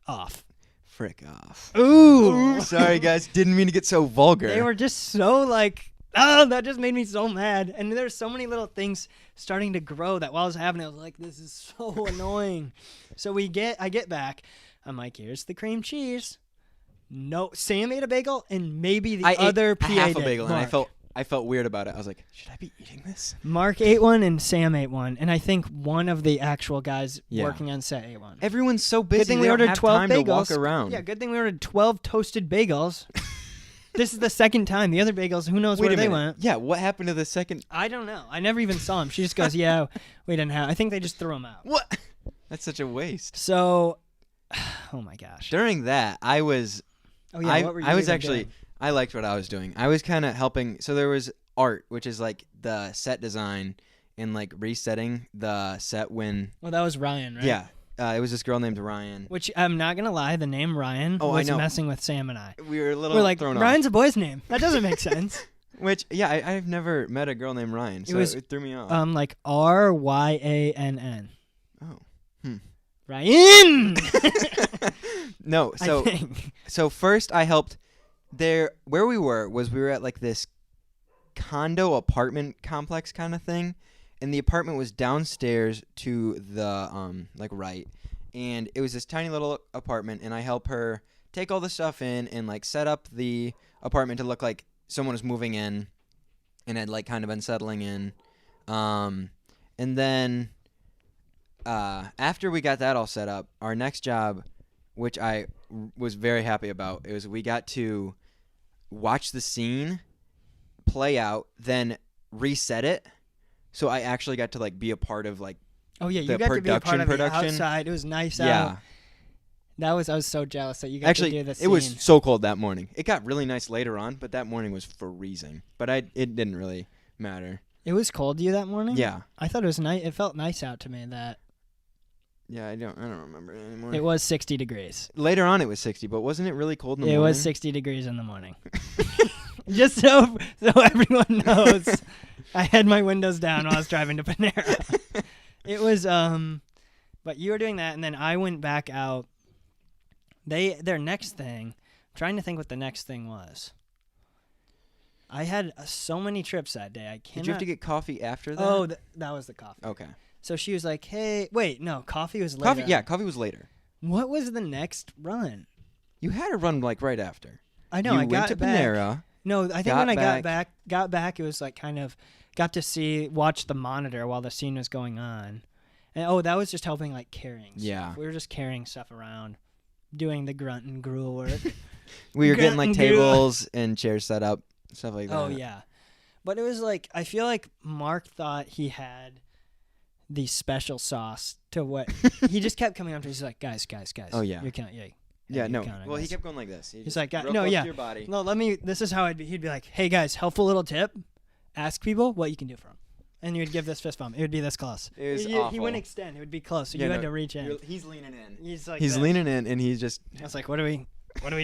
A: off.
B: Frick off.
A: Ooh.
B: Sorry, guys. Didn't mean to get so vulgar.
A: They were just so like, oh, that just made me so mad. And there's so many little things starting to grow that while I was having it, I was like, this is so annoying. So I get back. I'm like, here's the cream cheese. No, Sam ate a bagel, and maybe the other PA
B: half a
A: did,
B: bagel,
A: Mark.
B: and I felt weird about it. I was like, should I be eating this?
A: Mark ate one, and Sam ate one, and I think one of the actual guys working on set ate one.
B: Everyone's so busy.
A: Good thing
B: we
A: ordered
B: don't have
A: 12
B: time
A: bagels.
B: to walk around.
A: Yeah, good thing we ordered 12 toasted bagels. This is the second time. The other bagels, who knows where they went.
B: Yeah, what happened to the second?
A: I don't know. I never even saw them. She just goes, yeah, we didn't have. I think they just threw them out.
B: What? That's such a waste.
A: So, oh my gosh.
B: During that, I was.
A: Oh yeah, what were you doing?
B: I liked what I was doing. I was kind of helping. So there was art, which is like the set design and like resetting the set when.
A: Well, that was Ryan, right?
B: Yeah. It was this girl named Ryan.
A: Which, I'm not going to lie, the name Ryan was messing with Sam and I.
B: We were a little
A: We're like,
B: thrown
A: Ryan's
B: off.
A: a boy's name. That doesn't make sense.
B: Which, yeah, I've never met a girl named Ryan, so it threw me off.
A: Like Ryann.
B: Oh.
A: Ryan!
B: No,
A: I
B: so
A: think.
B: so first I helped there where we were at like this condo apartment complex kind of thing, and the apartment was downstairs to the like right, and it was this tiny little apartment, and I helped her take all the stuff in and like set up the apartment to look like someone was moving in and had like kind of been settling in, and then after we got that all set up, our next job, which I was very happy about, it was we got to watch the scene play out, then reset it. So I actually got to like be a part of like
A: Oh yeah, you
B: the
A: got to be a part of the
B: production.
A: outside. It was nice
B: Yeah.
A: out. I was so jealous that you got
B: Actually,
A: to do the scene.
B: it was so cold that morning. It got really nice later on, but that morning was freezing. But it didn't really matter.
A: It was cold to you that morning?
B: Yeah.
A: I thought it was nice. It felt nice out to me that
B: Yeah, I don't remember it anymore.
A: it was 60 degrees.
B: Later on it was 60, but wasn't it really cold in the
A: It
B: morning?
A: was 60 degrees in the morning. Just so everyone knows, I had my windows down while I was driving to Panera. It was but you were doing that, and then I went back out. Their next thing, I'm trying to think what the next thing was. I had so many trips that day. I cannot.
B: Did you have to get coffee after that?
A: Oh, that was the coffee.
B: Okay.
A: So she was like, "Hey, wait, no, coffee was later."
B: Coffee was later.
A: What was the next run?
B: You had to run like right after.
A: I know.
B: You
A: I got
B: went to
A: back.
B: Panera.
A: No, I think
B: got
A: when I
B: back.
A: got back, it was like kind of got to watch the monitor while the scene was going on, and that was just helping like carrying.
B: Yeah.
A: Stuff. We were just carrying stuff around, doing the grunt and gruel work.
B: We were getting
A: Grunt
B: like
A: and gruel.
B: tables and chairs set up, stuff like that.
A: Oh yeah, but it was like I feel like Mark thought he had the special sauce to what he just kept coming up to. He's like, guys.
B: Oh, yeah.
A: You're counting. Yeah.
B: Yeah, no.
A: counting,
B: Well, he
A: guys."
B: kept going like this.
A: He's like,
B: real
A: no,
B: close
A: yeah.
B: to your body.
A: No, this is how he'd be like, hey guys, helpful little tip. Ask people what you can do for them. And you'd give this fist bump. It would be this close.
B: It was
A: He
B: awful.
A: wouldn't extend. It would be close. So
B: Yeah,
A: you had
B: no,
A: to reach in.
B: He's leaning in.
A: He's like
B: He's
A: this.
B: leaning in, and he's just.
A: I was like, what are we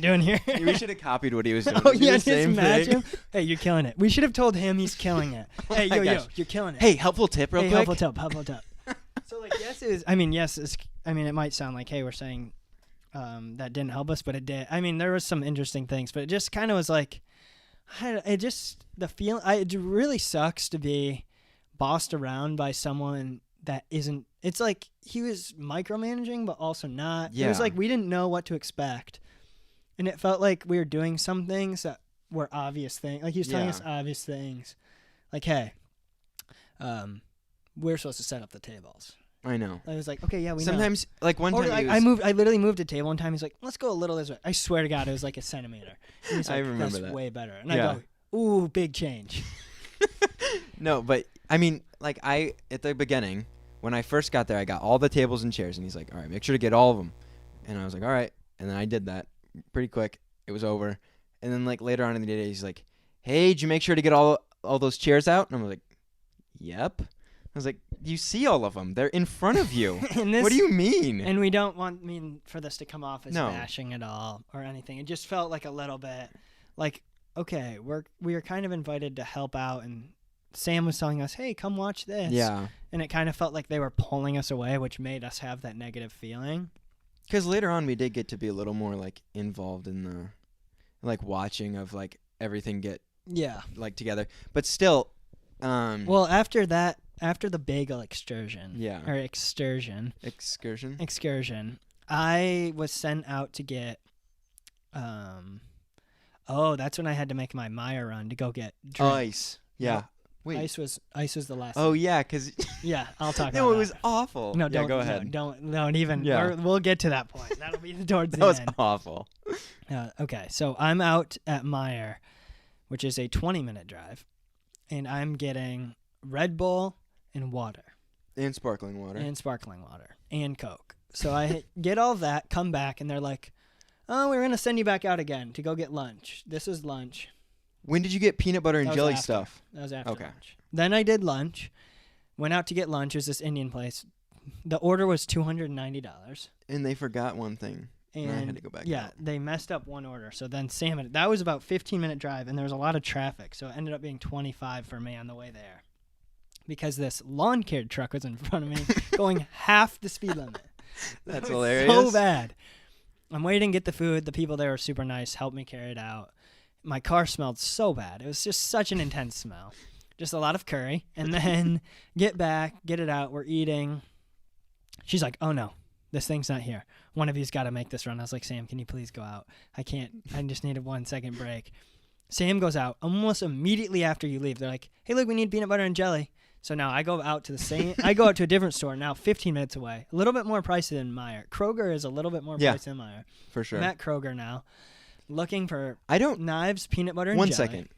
A: doing here?
B: We should have copied what he was doing.
A: Oh
B: We did
A: yeah,
B: the
A: just
B: same
A: match
B: thing.
A: him. Hey, you're killing it. We should have told him he's killing it. Hey,
B: my
A: yo,
B: gosh.
A: you're killing it.
B: Hey, helpful tip, real
A: Hey,
B: quick.
A: helpful tip. So like, it might sound like, hey, we're saying that didn't help us, but it did. I mean, there was some interesting things, but it just kind of was like, it really sucks to be bossed around by someone that isn't. It's like he was micromanaging, but also not. It was
B: Yeah.
A: like we didn't know what to expect, and it felt like we were doing some things that were obvious things. Like he was telling
B: Yeah.
A: us obvious things, like, hey, we're supposed to set up the tables.
B: I know.
A: I was like, okay, yeah, we know.
B: Sometimes, like one
A: Or
B: time,
A: like,
B: he was,
A: I literally moved a table one time. He's like, let's go a little this way. I swear to God, it was like a centimeter. And he's
B: I
A: like,
B: remember
A: that's
B: that.
A: way better. And
B: Yeah.
A: I go, ooh, big change.
B: No, but I mean, like at the beginning, when I first got there, I got all the tables and chairs, and he's like, all right, make sure to get all of them. And I was like, all right. And then I did that pretty quick. It was over. And then like later on in the day, he's like, hey, did you make sure to get all those chairs out? And I was like, yep. I was like, you see all of them. They're in front of you.
A: And this,
B: What do you mean?
A: And we don't mean for this to come off as
B: No.
A: bashing at all or anything. It just felt like a little bit like, okay, we are kind of invited to help out, and Sam was telling us, hey, come watch this.
B: Yeah.
A: And it kind of felt like they were pulling us away, which made us have that negative feeling.
B: Because later on, we did get to be a little more like involved in the like watching of like everything get
A: Yeah.
B: like together. But still,
A: Well, after the bagel excursion,
B: Yeah.
A: or excursion,
B: excursion.
A: I was sent out to get, that's when I had to make my Maya run to go get drinks.
B: Ice. Yeah. Wait.
A: Ice was the last.
B: Oh yeah, because
A: yeah, I'll talk about
B: no, it
A: that.
B: was awful.
A: No,
B: Yeah,
A: don't
B: go ahead.
A: No, don't even.
B: Yeah.
A: We'll get to that point. That'll be towards
B: That
A: the
B: was
A: end.
B: awful.
A: Okay, so I'm out at Meyer, which is a 20-minute drive, and I'm getting Red Bull and water.
B: And sparkling water.
A: And sparkling water. And Coke. So I get all that, come back, and they're like, oh, we're going to send you back out again to go get lunch. This is lunch.
B: When did you get peanut butter and
A: That was
B: jelly
A: after.
B: stuff?
A: That was after
B: Okay.
A: lunch. Then I did lunch. Went out to get lunch. It was this Indian place. The order was $290.
B: And they forgot one thing. And I had to go back
A: yeah,
B: out.
A: they messed up one order. So then that was about 15-minute drive, and there was a lot of traffic. So it ended up being 25 for me on the way there. Because this lawn care truck was in front of me going half the speed limit.
B: That's
A: That was
B: hilarious.
A: so bad. I'm waiting to get the food. The people there were super nice, helped me carry it out. My car smelled so bad. It was just such an intense smell. Just a lot of curry. And then get back, get it out. We're eating. She's like, oh, no, this thing's not here. One of you's got to make this run. I was like, Sam, can you please go out? I can't. I just need a 1 second break. Sam goes out almost immediately after you leave. They're like, hey, look, we need peanut butter and jelly. So now I go out to I go out to a different store now 15 minutes away. A little bit more pricey than Meijer. Kroger is a little bit more pricey than Meijer.
B: For sure.
A: I'm at Kroger now looking for knives, peanut butter, and jelly.
B: 1 second.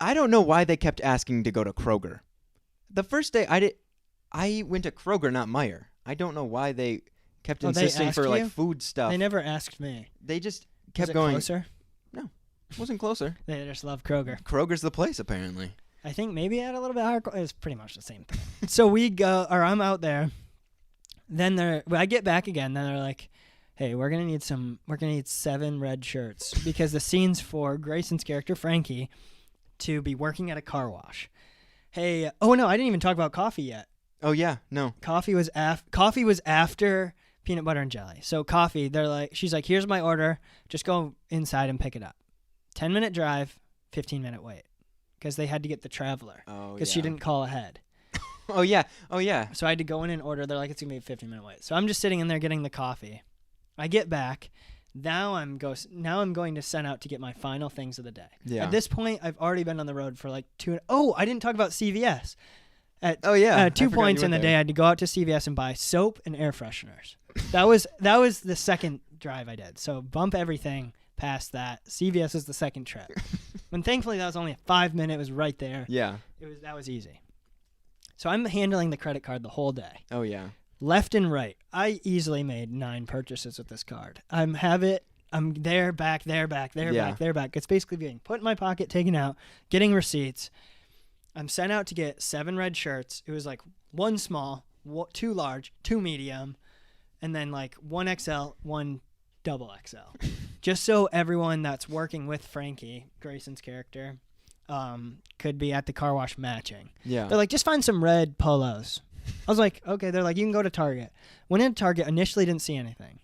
B: I don't know why they kept asking to go to Kroger. The first day I went to Kroger, not Meijer. I don't know why they kept insisting for like food stuff.
A: They never asked me.
B: They just kept
A: Was it
B: going.
A: Closer?
B: No, it wasn't closer.
A: They just love Kroger.
B: Kroger's the place, apparently.
A: I think maybe I had a little bit higher. It's pretty much the same thing. So I'm out there. Then I get back again. Then they're like, hey, we're gonna need 7 red shirts because the scene's for Grayson's character Frankie to be working at a car wash. Hey, oh no, I didn't even talk about coffee yet.
B: Oh yeah, no.
A: Coffee was after peanut butter and jelly. So coffee, she's like, here's my order. Just go inside and pick it up. 10-minute drive, 15-minute wait. Because they had to get the traveler. Oh, because she didn't call ahead.
B: Oh, yeah.
A: So I had to go in and order. They're like, it's going to be a 15-minute wait. So I'm just sitting in there getting the coffee. I get back. Now I'm going to send out to get my final things of the day. Yeah. At this point, I've already been on the road for like 2. Oh, I didn't talk about CVS. At 2 points in the day, I had to go out to CVS and buy soap and air fresheners. That was the second drive I did. So bump everything past that. CVS is the second trip. And thankfully that was only a 5-minute. It was right there.
B: Yeah.
A: That was easy. So I'm handling the credit card the whole day.
B: Oh yeah.
A: Left and right. I easily made 9 purchases with this card. I'm there, back, there, back, there, back, there, back. It's basically being put in my pocket, taken out, getting receipts. I'm sent out to get 7 red shirts. It was like 1 small, 2 large, 2 medium, and then like 1 XL, 1 double XL. Just so everyone that's working with Frankie, Grayson's character, could be at the car wash matching. Yeah. They're like, just find some red polos. I was like, okay. They're like, you can go to Target. Went into Target, initially didn't see anything.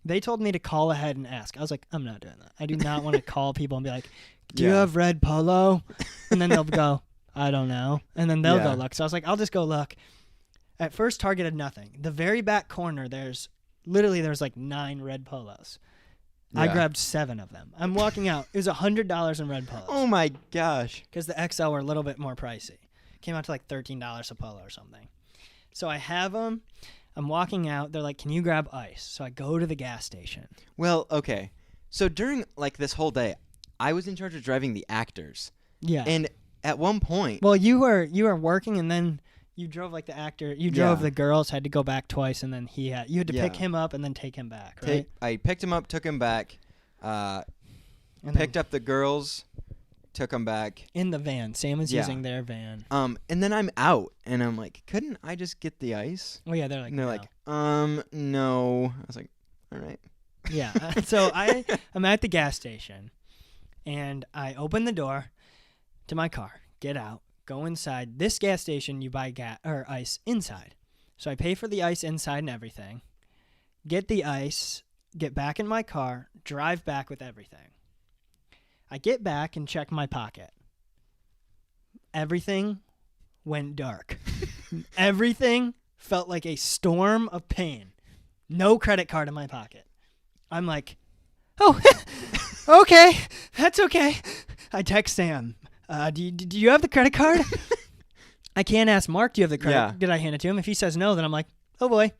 A: They told me to call ahead and ask. I was like, I'm not doing that. I do not want to call people and be like, do you have red polo? And then they'll go, I don't know. And then they'll go look. So I was like, I'll just go look. At first, Target had nothing. The very back corner, there's like 9 red polos. Yeah. I grabbed 7 of them. I'm walking out. It was $100 in red polos.
B: Oh my gosh.
A: Because the XL were a little bit more pricey. Came out to like $13 a polo or something. So I have them. I'm walking out. They're like, can you grab ice? So I go to the gas station.
B: Well, okay. So during like this whole day, I was in charge of driving the actors.
A: Yeah.
B: And at one point.
A: Well, you were working, and then you drove like the actor. You drove the girls, had to go back twice, and then you had to pick him up and then take him back, right?
B: I picked him up, took him back, picked up the girls, took them back.
A: In the van. Sam was using their van.
B: And then I'm out, and I'm like, couldn't I just get the ice?
A: Oh, yeah, they're like,
B: and they're like, no. I was like, all right.
A: Yeah. So I'm at the gas station, and I open the door to my car, get out, go inside. This gas station, you buy ice inside. So I pay for the ice inside and everything, get the ice, get back in my car, drive back with everything. I get back and check my pocket. Everything went dark. Everything felt like a storm of pain. No credit card in my pocket. I'm like, oh, okay, that's okay. I text Sam. Do you have the credit card? I can't ask Mark, do you have the credit? Yeah. Did I hand it to him? If he says no, then I'm like, oh boy.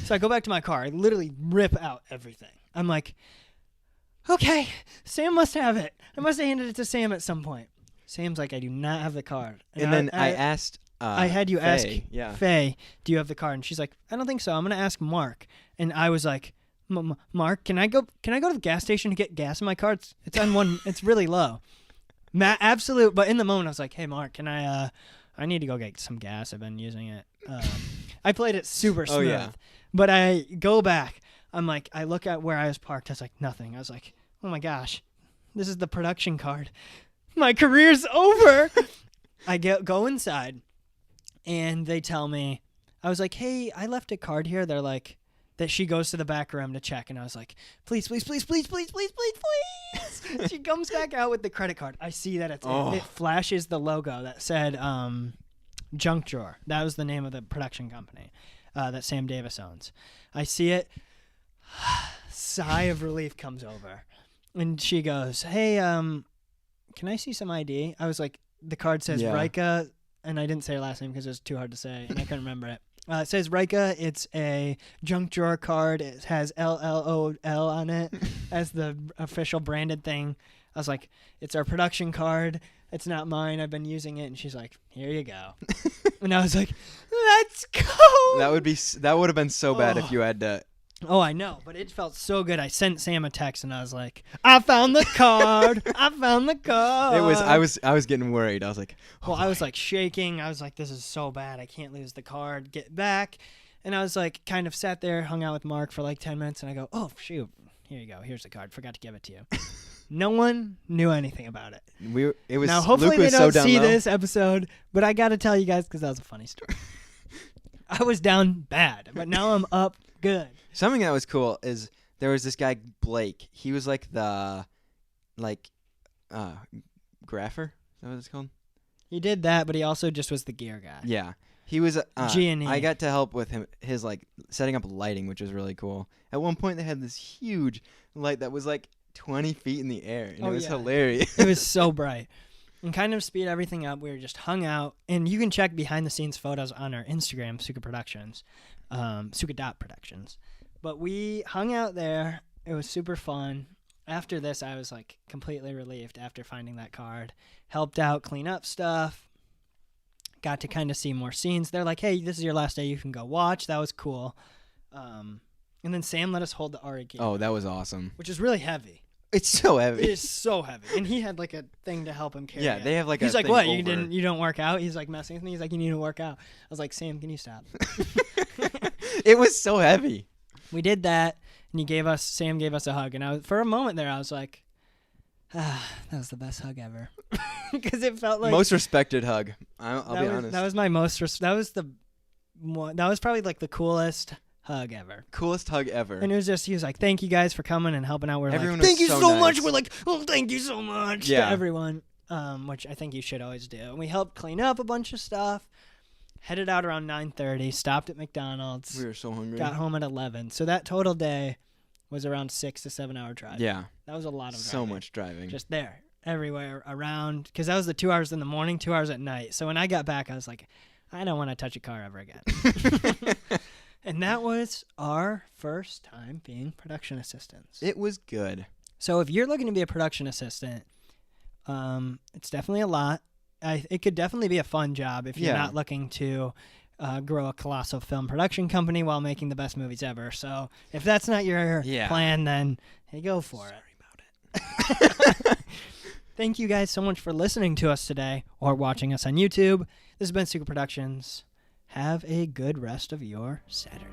A: So I go back to my car. I literally rip out everything. I'm like, okay, Sam must have it. I must have handed it to Sam at some point. Sam's like, I do not have the card.
B: And then I asked
A: I had you ask Faye, do you have the card? And she's like, I don't think so. I'm going to ask Mark. And I was like, Mark, can I go to the gas station to get gas in my car? It's on one. It's really low. Absolute. But in the moment, I was like, hey, Mark, can I need to go get some gas. I've been using it. I played it super smooth. Oh, yeah. But I go back. I'm like, I look at where I was parked. I was like, nothing. I was like, oh my gosh, this is the production card. My career's over. I go inside, and they tell me, I was like, hey, I left a card here. They're like, that she goes to the back room to check, and I was like, please, please, please, please, please, please, please, please. She comes back out with the credit card. I see that it flashes the logo that said Junk Drawer. That was the name of the production company that Sam Davis owns. I see it. Sigh of relief comes over. And she goes, hey, can I see some ID? I was like, the card says Rika, and I didn't say her last name because it was too hard to say, and I couldn't remember it. It says Rika. It's a Junk Drawer card. It has LLOL on it as the official branded thing. I was like, it's our production card. It's not mine. I've been using it. And she's like, here you go. And I was like, let's go.
B: That would have been so bad if you had to.
A: Oh, I know, but it felt so good. I sent Sam a text, and I was like, I found the card. I found the card.
B: I was getting worried. I was like,
A: well, I was like shaking. I was like, this is so bad. I can't lose the card. Get back. And I was like, kind of sat there, hung out with Mark for like 10 minutes, and I go, oh, shoot. Here you go. Here's the card. Forgot to give it to you. No one knew anything about it.
B: Now,
A: hopefully
B: Luke
A: they don't
B: so
A: see
B: low.
A: this episode, but I got to tell you guys because that was a funny story. I was down bad, but now I'm up good.
B: Something that was cool is there was this guy, Blake. He was like the, grapher? Is that what it's called?
A: He did that, but he also just was the gear guy.
B: Yeah. He was
A: G&E.
B: I got to help with his setting up lighting, which was really cool. At one point, they had this huge light that was like 20 feet in the air, and it was hilarious.
A: It was so bright. And kind of speed everything up. We were just hung out, and you can check behind-the-scenes photos on our Instagram, Suka Productions, Suka.Productions. But we hung out there. It was super fun. After this, I was like completely relieved after finding that card. Helped out clean up stuff. Got to kind of see more scenes. They're like, hey, this is your last day. You can go watch. That was cool. And then Sam let us hold the Ari game.
B: Oh, that was awesome.
A: Which is really heavy.
B: It's so heavy.
A: It is so heavy. And he had like a thing to help him carry it.
B: They have like
A: He's
B: a
A: like,
B: thing
A: what?
B: over.
A: You don't work out? He's like messing with me. He's like, you need to work out. I was like, Sam, can you stop?
B: It was so heavy.
A: We did that, and Sam gave us a hug. And for a moment there, I was like, that was the best hug ever. Because it felt like
B: most respected hug. I'll be honest.
A: That was my most. That was probably like the coolest hug ever.
B: Coolest hug ever.
A: And it was just, he was like, thank you guys for coming and helping out. We're
B: Everyone
A: like, thank you
B: so
A: so
B: nice.
A: much. We're like, oh, thank you so much to everyone, which I think you should always do. And we helped clean up a bunch of stuff. Headed out around 9:30. Stopped at McDonald's.
B: We were so hungry.
A: Got home at 11. So that total day was around 6 to 7 hour drive.
B: Yeah.
A: That was a lot of driving.
B: So much driving.
A: Just there, everywhere, around. Because that was the 2 hours in the morning, 2 hours at night. So when I got back, I was like, I don't want to touch a car ever again. And that was our first time being production assistants.
B: It was good.
A: So if you're looking to be a production assistant, it's definitely a lot. It could definitely be a fun job if you're not looking to grow a colossal film production company while making the best movies ever. So if that's not your plan, then hey, go for it.
B: Sorry about it.
A: Thank you guys so much for listening to us today or watching us on YouTube. This has been Suka Productions. Have a good rest of your Saturday.